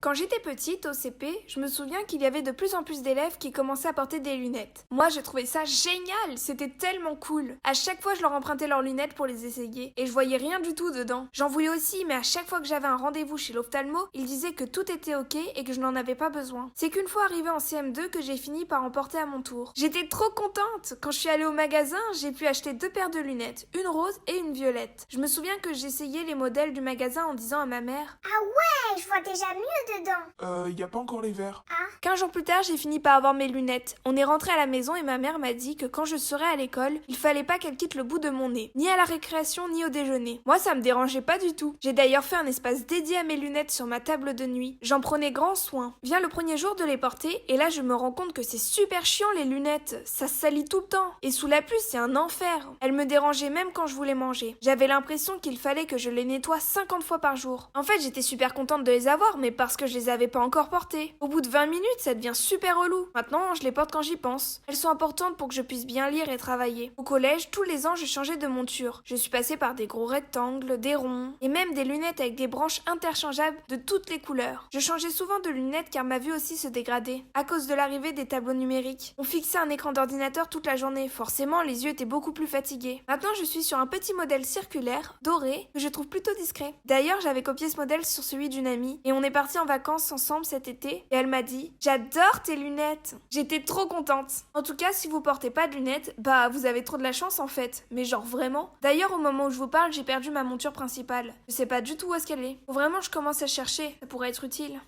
Quand j'étais petite, au CP, je me souviens qu'il y avait de plus en plus d'élèves qui commençaient à porter des lunettes. Moi, je trouvais ça génial, c'était tellement cool. À chaque fois, je leur empruntais leurs lunettes pour les essayer, et je voyais rien du tout dedans. J'en voulais aussi, mais à chaque fois que j'avais un rendez-vous chez l'ophtalmo, il disait que tout était ok et que je n'en avais pas besoin. C'est qu'une fois arrivée en CM2 que j'ai fini par en porter à mon tour. J'étais trop contente. Quand je suis allée au magasin, j'ai pu acheter 2 paires de lunettes, une rose et une violette. Je me souviens que j'essayais les modèles du magasin en disant à ma mère: Ah ouais, je vois déjà mieux dedans. Y a pas encore les verres. 15 jours plus tard, j'ai fini par avoir mes lunettes. On est rentré à la maison et ma mère m'a dit que quand je serais à l'école, il fallait pas qu'elle quitte le bout de mon nez, ni à la récréation ni au déjeuner. Moi, ça me dérangeait pas du tout. J'ai d'ailleurs fait un espace dédié à mes lunettes sur ma table de nuit. J'en prenais grand soin. Vient le premier jour de les porter et là, je me rends compte que c'est super chiant les lunettes. Ça se salit tout le temps. Et sous la pluie, c'est un enfer. Elles me dérangeaient même quand je voulais manger. J'avais l'impression qu'il fallait que je les nettoie 50 fois par jour. En fait, j'étais super contente de les avoir, mais parce que je les avais pas encore portées. Au bout de 20 minutes, ça devient super relou. Maintenant, je les porte quand j'y pense. Elles sont importantes pour que je puisse bien lire et travailler. Au collège, tous les ans, je changeais de monture. Je suis passée par des gros rectangles, des ronds, et même des lunettes avec des branches interchangeables de toutes les couleurs. Je changeais souvent de lunettes car ma vue aussi se dégradait, à cause de l'arrivée des tableaux numériques. On fixait un écran d'ordinateur toute la journée, forcément les yeux étaient beaucoup plus fatigués. Maintenant, je suis sur un petit modèle circulaire, doré, que je trouve plutôt discret. D'ailleurs, j'avais copié ce modèle sur celui d'une amie, et on est parti en vacances ensemble cet été, et elle m'a dit: J'adore tes lunettes. J'étais trop contente. En tout cas, si vous portez pas de lunettes, bah vous avez trop de la chance en fait. Mais genre vraiment. D'ailleurs, au moment où je vous parle, j'ai perdu ma monture principale. Je sais pas du tout où est-ce qu'elle est. Faut vraiment que je commence à chercher, ça pourrait être utile.